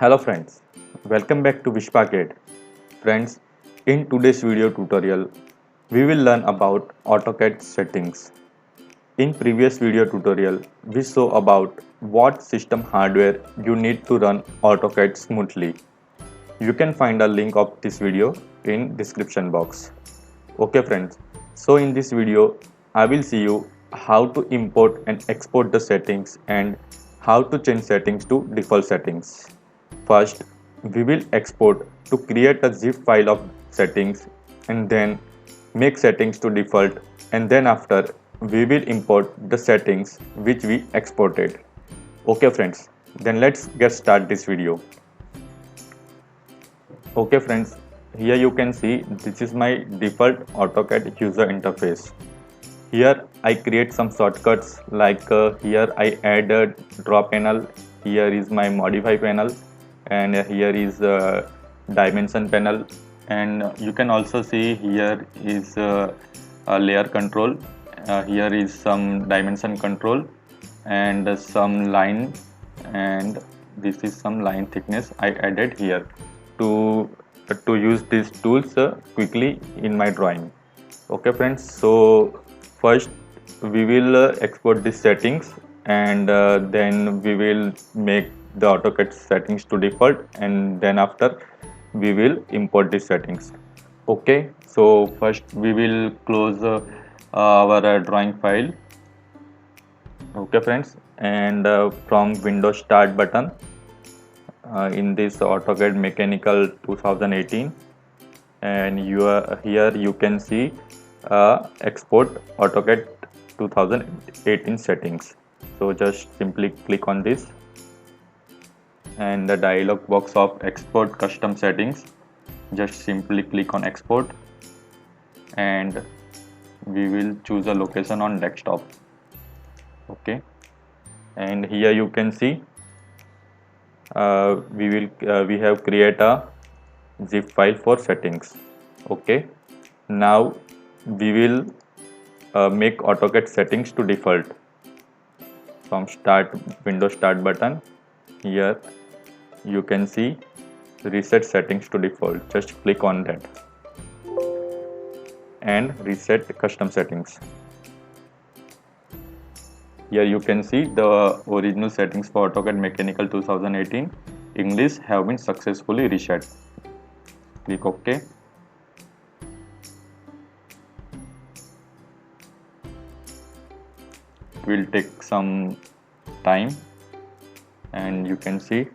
Hello friends, welcome back to Vishpagate. Friends, in today's video tutorial, we will learn about AutoCAD settings. In previous video tutorial, we saw about what system hardware you need to run AutoCAD smoothly. You can find a link of this video in description box. Okay friends, so in this video, I will see you how to import and export the settings and how to change settings to default settings. First, we will export to create a zip file of settings and then make settings to default, and then after we will import the settings which we exported. Okay friends, then let's get start this video. Okay friends, here you can see this is my default AutoCAD user interface. Here I create some shortcuts like here I add a draw panel, here is my modify panel, and here is dimension panel, and you can also see here is a layer control, here is some dimension control and some line, and this is some line thickness I added here to use these tools quickly in my drawing. Okay friends, so first we will export these settings, and then we will make the AutoCAD settings to default, and then after we will import these settings. Okay, so first we will close our drawing file. Okay friends, and from Windows Start button in this AutoCAD Mechanical 2018, and here you can see export AutoCAD 2018 settings. So just simply click on this, and the dialog box of export custom settings, just simply click on export, and we will choose a location on desktop. Okay, and here you can see we have create a zip file for settings. Okay, now we will make AutoCAD settings to default. From Windows Start button, here you can see reset settings to default. Just click on that and reset custom settings. Here you can see the original settings for AutoCAD Mechanical 2018 English have been successfully reset. Click OK. It will take some time, and you can see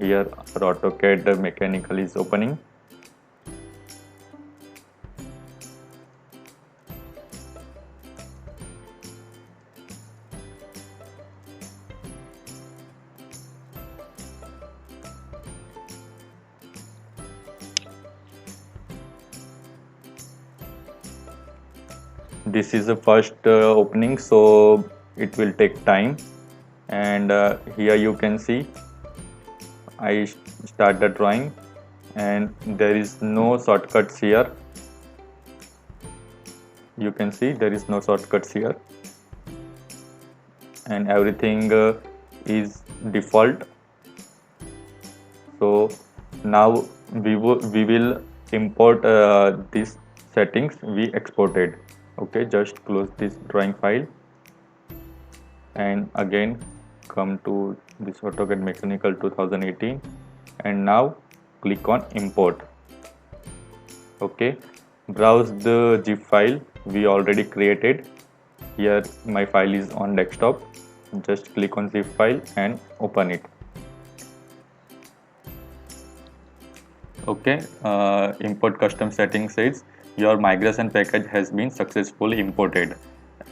here our AutoCAD Mechanical is opening. This is the first opening, so it will take time, and here you can see I start the drawing, and there is no shortcuts here. You can see there is no shortcuts here, and everything is default. So now we will import these settings we exported. Okay, just close this drawing file, and again come to this AutoCAD Mechanical 2018, and now click on import. Okay, browse the zip file we already created. Here my file is on desktop. Just click on zip file and open it. Okay, import custom settings says your migration package has been successfully imported,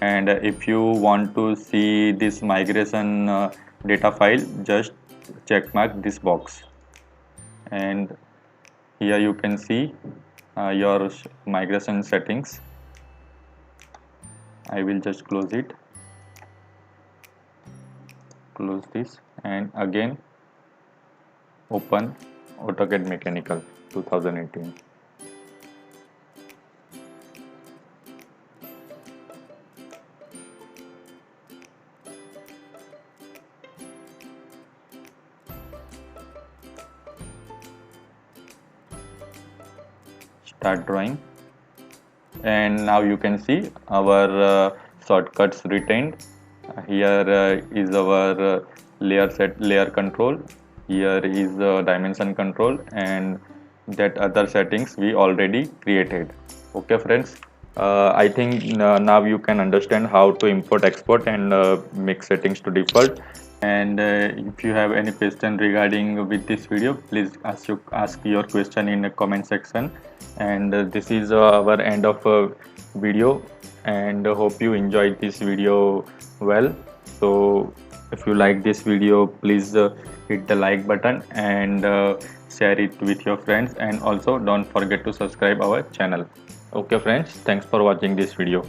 and if you want to see this migration data file, just check mark this box, and here you can see your migration settings. I will just close it, close this, and again open AutoCAD Mechanical 2018. start drawing. And now you can see our shortcuts retained. Here is our layer control. Here is dimension control, and that other settings we already created. Okay friends, I think now you can understand how to import, export, and make settings to default. And if you have any question regarding with this video, please ask your question in the comment section. And this is our end of video, and hope you enjoyed this video well. So if you like this video, please hit the like button and share it with your friends, and also don't forget to subscribe our channel. Okay friends, thanks for watching this video.